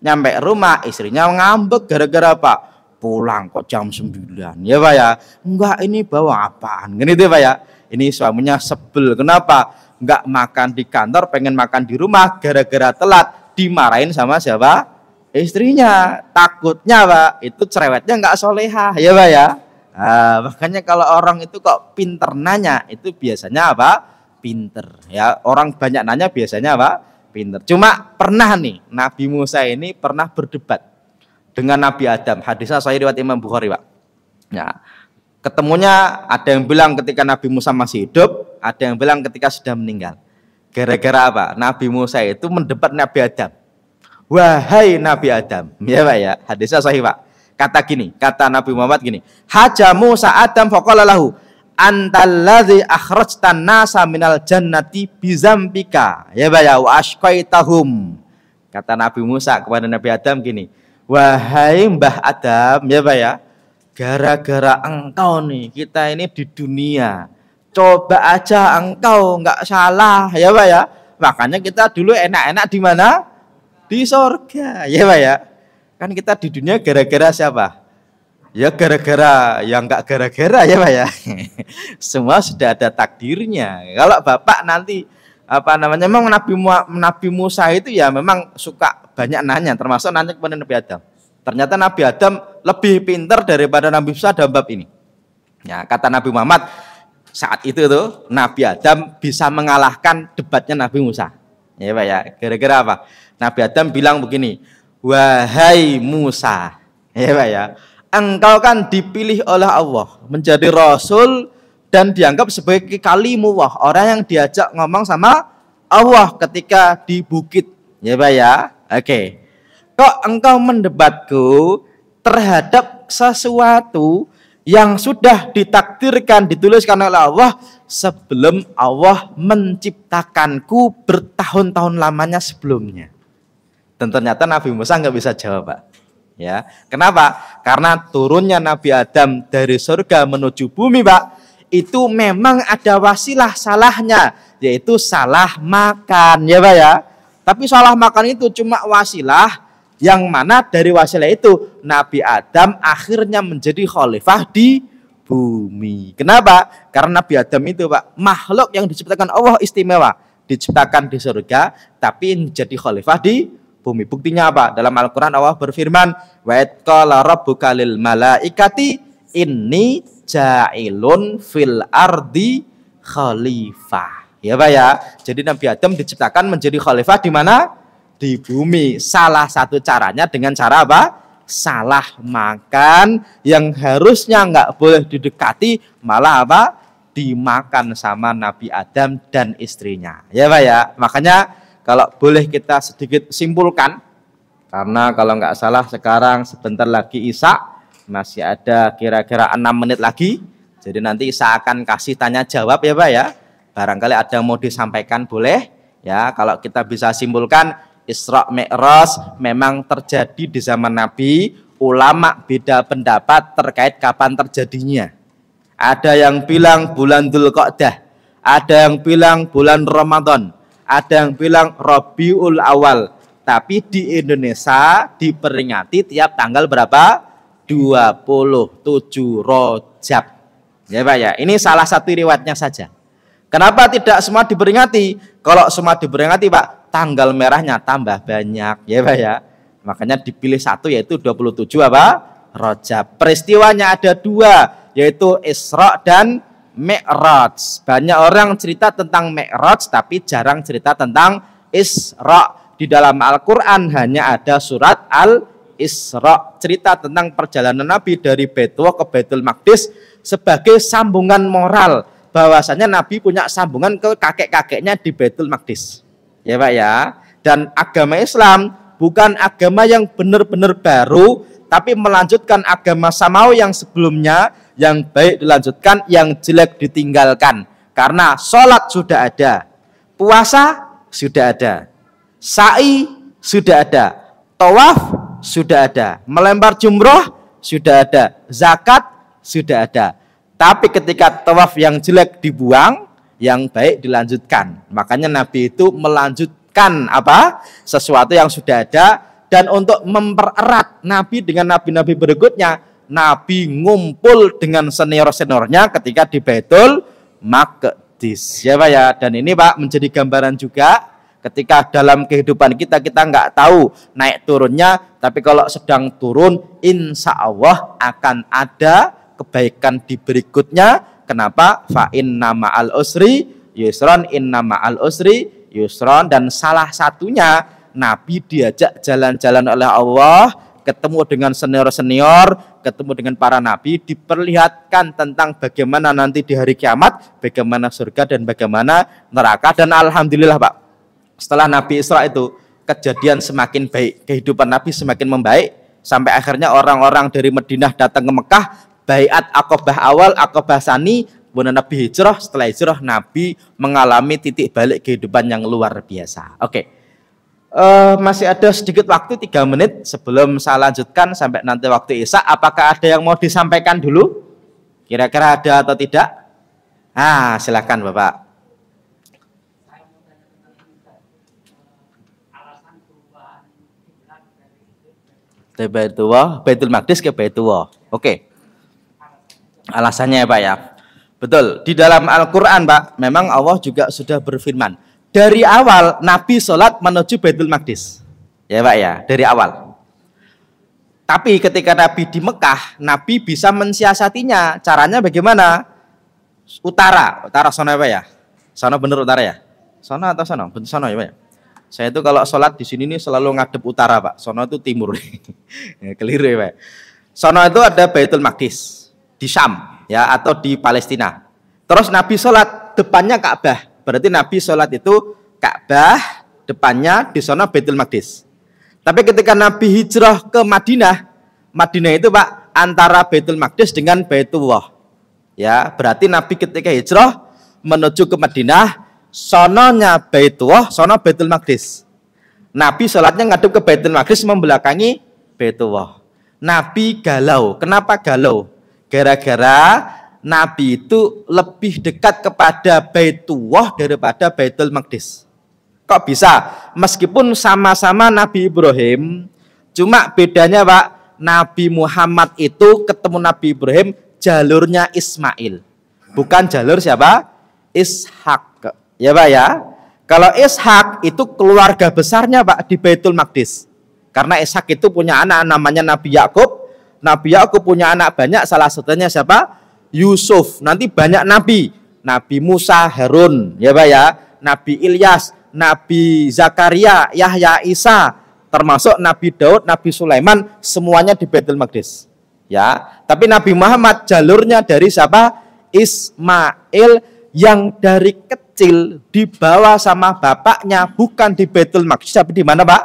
Nyampe rumah istrinya ngambek gara-gara Pak. Pulang kok jam 9, ya Pak ya. Enggak, ini bawa apaan? Gini tuh Pak ya. Ini suaminya sebel. Kenapa? Enggak makan di kantor, pengen makan di rumah, gara-gara telat dimarahin sama siapa? Istrinya. Takutnya Pak, itu cerewetnya enggak solehah, ya Pak ya. Nah, makanya kalau orang itu kok pinter nanya, itu biasanya apa? Pinter. Ya, orang banyak nanya biasanya apa? Pinter. Cuma pernah nih, Nabi Musa ini pernah berdebat dengan Nabi Adam. Hadisnya sahih riwayat Imam Bukhari, Pak. Ya. Ketemunya ada yang bilang ketika Nabi Musa masih hidup, ada yang bilang ketika sudah meninggal. Gara-gara apa? Nabi Musa itu mendebat Nabi Adam. Wahai Nabi Adam, ya Pak ya. Hadisnya sahih, Pak. Kata Nabi Muhammad gini, haja Musa Adam faqala lahu antallazi akhrajtan nasa minal jannati bizambika. Ya Pak ya, wa ashqaitahum. Kata Nabi Musa kepada Nabi Adam gini, wahai Mbah Adam, ya Pak ya, gara-gara engkau nih kita ini di dunia. Coba aja engkau nggak salah, ya Pak ya. Makanya kita dulu enak-enak di mana? Di surga, ya Pak ya. Kan kita di dunia gara-gara siapa? Ya gara-gara, yang nggak gara-gara, ya Pak ya. Semua sudah ada takdirnya. Kalau Bapak nanti apa namanya, memang Nabi Musa itu ya memang suka banyak nanya, termasuk nanya kepada Nabi Adam. Ternyata Nabi Adam lebih pintar daripada Nabi Musa dalam bab ini. Ya, kata Nabi Muhammad saat itu tuh Nabi Adam bisa mengalahkan debatnya Nabi Musa. Ya Pak ya, gara-gara apa? Nabi Adam bilang begini, wahai Musa, ya Pak ya, engkau kan dipilih oleh Allah menjadi Rasul dan dianggap sebagai kalimullah, orang yang diajak ngomong sama Allah ketika di bukit, ya Pak ya. Oke. Kok engkau mendebatku terhadap sesuatu yang sudah ditakdirkan, dituliskan oleh Allah sebelum Allah menciptakanku bertahun-tahun lamanya sebelumnya. Dan ternyata Nabi Musa nggak bisa jawab, Pak. Ya, kenapa? Karena turunnya Nabi Adam dari surga menuju bumi, Pak, itu memang ada wasilah salahnya, yaitu salah makan, ya Pak ya. Tapi salah makan itu cuma wasilah, yang mana dari wasilah itu Nabi Adam akhirnya menjadi khalifah di bumi. Kenapa? Karena Nabi Adam itu, Pak, makhluk yang diciptakan Allah istimewa, diciptakan di surga, tapi menjadi khalifah di bumi. Buktinya apa? Dalam Al-Quran Allah berfirman, wa id qala rabbuka lil malaikati inni ja'ilun fil ardi khalifah. Ya Pak ya. Jadi Nabi Adam diciptakan menjadi khalifah di mana? Di bumi. Salah satu caranya dengan cara apa? Salah makan, yang harusnya nggak boleh didekati, malah apa? dimakan sama Nabi Adam dan istrinya. Ya Pak ya. Makanya kalau boleh kita sedikit simpulkan, karena kalau nggak salah sekarang sebentar lagi Isya, masih ada kira-kira 6 menit lagi. Jadi nanti Isya akan kasih tanya jawab ya Pak ya. Barangkali ada yang mau disampaikan boleh. Ya, kalau kita bisa simpulkan, Isra Mi'raj memang terjadi di zaman Nabi. Ulama beda pendapat terkait kapan terjadinya. Ada yang bilang bulan Dzulqa'dah, ada yang bilang bulan Ramadan, ada yang bilang Rabiul Awal. Tapi di Indonesia diperingati tiap tanggal berapa? 27 Rajab. Ya Pak ya, ini salah satu riwayatnya saja. Kenapa tidak semua diperingati? Kalau semua diperingati Pak, tanggal merahnya tambah banyak. Ya Pak ya. Makanya dipilih satu, yaitu 27 apa? Rajab. Peristiwanya ada 2, yaitu Isra dan Mi'raj. Banyak orang cerita tentang Mi'raj tapi jarang cerita tentang Isra. Di dalam Al-Qur'an hanya ada surat Al-Isra, cerita tentang perjalanan Nabi dari Baitullah ke Baitul Maqdis sebagai sambungan moral, bahwasanya Nabi punya sambungan ke kakek-kakeknya di Baitul Maqdis. Ya Pak ya. Dan agama Islam bukan agama yang benar-benar baru, tapi melanjutkan agama samawi yang sebelumnya, yang baik dilanjutkan, yang jelek ditinggalkan. Karena sholat sudah ada, puasa sudah ada, sa'i sudah ada, tawaf sudah ada, melempar jumroh sudah ada, zakat sudah ada. Tapi ketika tawaf yang jelek dibuang, yang baik dilanjutkan. Makanya Nabi itu melanjutkan apa? Sesuatu yang sudah ada. Dan untuk mempererat Nabi dengan nabi-nabi berikutnya, Nabi ngumpul dengan senior-seniornya ketika di Baitul Maqdis. Ya Pak ya. Dan ini Pak menjadi gambaran juga ketika dalam kehidupan kita nggak tahu naik turunnya, tapi kalau sedang turun, insya Allah akan ada kebaikan di berikutnya. Kenapa? Fa inna ma'al usri yusron, inna ma'al usri yusron. Dan salah satunya Nabi diajak jalan-jalan oleh Allah, ketemu dengan senior-senior, ketemu dengan para nabi, diperlihatkan tentang bagaimana nanti di hari kiamat, bagaimana surga dan bagaimana neraka. Dan alhamdulillah Pak, setelah Nabi Isra itu kejadian semakin baik, kehidupan Nabi semakin membaik, sampai akhirnya orang-orang dari Madinah datang ke Mekah, baiat Aqabah awal, Aqabah sani, kemudian Nabi hijrah. Setelah hijrah Nabi mengalami titik balik kehidupan yang luar biasa. Oke. Masih ada sedikit waktu, 3 menit sebelum saya lanjutkan sampai nanti waktu Isya. Apakah ada yang mau disampaikan dulu? Kira-kira ada atau tidak? Silakan Bapak. Dari Baitul Maqdis ke Baitullah. Oke. Alasannya ya Pak ya. Betul, di dalam Al-Quran Pak, memang Allah juga sudah berfirman, dari awal Nabi sholat menuju Baitul Maqdis. Ya Pak ya, dari awal. Tapi ketika Nabi di Mekah, Nabi bisa mensiasatinya. Caranya bagaimana? Utara sono ya Pak ya. Sono bener utara ya? Sono atau sono? Bener sono ya Pak ya. Saya itu kalau sholat di sini nih selalu ngadep utara Pak. Sono itu timur. Keliru ya Pak. Sono itu ada Baitul Maqdis di Syam ya, atau di Palestina. Terus Nabi sholat depannya Ka'bah. Berarti Nabi sholat itu Ka'bah, depannya di sana Baitul Maqdis. Tapi ketika Nabi hijrah ke Madinah, Madinah itu Pak antara Baitul Maqdis dengan Baitullah. Ya, berarti Nabi ketika hijrah menuju ke Madinah, sononya Baitullah, sono Baitul Maqdis. Nabi sholatnya ngadep ke Baitul Maqdis, membelakangi Baitullah. Nabi galau. Kenapa galau? Gara-gara Nabi itu lebih dekat kepada Baitullah daripada Baitul Maqdis. Kok bisa? Meskipun sama-sama Nabi Ibrahim, cuma bedanya Pak, Nabi Muhammad itu ketemu Nabi Ibrahim jalurnya Ismail, bukan jalur siapa? Ishak. Ya Pak ya. Kalau Ishak itu keluarga besarnya Pak di Baitul Maqdis. Karena Ishak itu punya anak namanya Nabi Yakub. Nabi Yakub punya anak banyak, salah satunya siapa? Yusuf. Nanti banyak nabi. Nabi Musa, Harun, ya Pak ya. Nabi Ilyas, Nabi Zakaria, Yahya, Isa, termasuk Nabi Daud, Nabi Sulaiman, semuanya di Baitul Maqdis. Ya, tapi Nabi Muhammad jalurnya dari siapa? Ismail yang dari kecil dibawa sama bapaknya bukan di Baitul Maqdis tapi di mana Pak?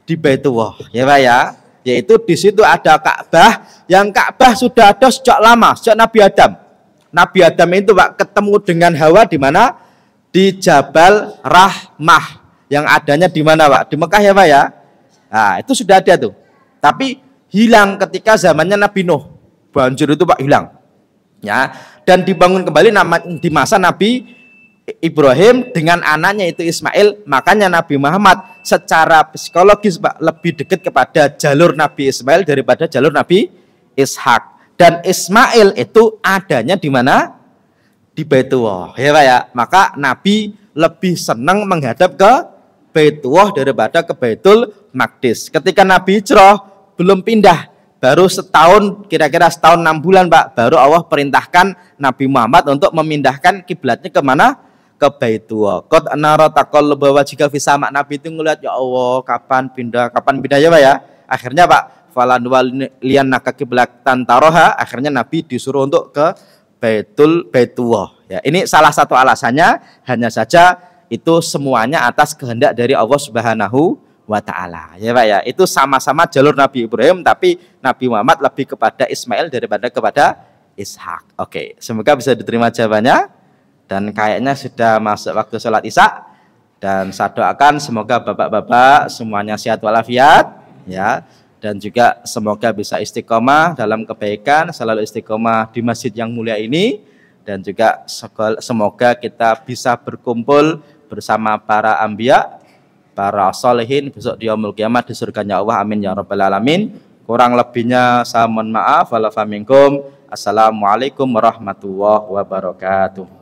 Di Baitullah, ya Pak ya. Yaitu di situ ada Ka'bah, yang Ka'bah sudah ada sejak lama, sejak Nabi Adam. Nabi Adam itu Pak ketemu dengan Hawa di mana? Di Jabal Rahmah, yang adanya di mana Pak? Di Mekah ya Pak ya. Nah, itu sudah ada tuh. Tapi hilang ketika zamannya Nabi Nuh. Banjir itu Pak hilang. Ya, dan dibangun kembali di masa Nabi Ibrahim dengan anaknya itu Ismail. Makanya Nabi Muhammad secara psikologis Pak lebih dekat kepada jalur Nabi Ismail daripada jalur Nabi Ishak. Dan Ismail itu adanya di mana? Di Baitullah, ya Pak ya. Maka Nabi lebih senang menghadap ke Baitullah daripada ke Baitul Maqdis. Ketika Nabi hijrah belum pindah, baru setahun, kira-kira setahun 6 bulan Pak, baru Allah perintahkan Nabi Muhammad untuk memindahkan kiblatnya ke mana? Ke Baitullah. Qad anara taqalluba wajhika fis sama. Nabi itu ngelihat, ya Allah, kapan pindah ya Pak ya. Akhirnya Pak, falan waliyannaka qiblatan taroha, akhirnya Nabi disuruh untuk ke Baitullah. Ya, ini salah satu alasannya, hanya saja itu semuanya atas kehendak dari Allah Subhanahu wa ta'ala, ya Pak ya. Itu sama-sama jalur Nabi Ibrahim, tapi Nabi Muhammad lebih kepada Ismail daripada kepada Ishak. Oke, semoga bisa diterima jawabannya. Dan kayaknya sudah masuk waktu sholat Isya. Dan saya doakan semoga bapak-bapak semuanya sehat walafiat, ya. Dan juga semoga bisa istiqomah dalam kebaikan, selalu istiqomah di masjid yang mulia ini. Dan juga semoga kita bisa berkumpul bersama para anbiya, para solehin besok di yaumul kiamat di surganya Allah. Amin ya rabbal alamin. Kurang lebihnya saya mohon maaf. Assalamualaikum warahmatullahi wabarakatuh.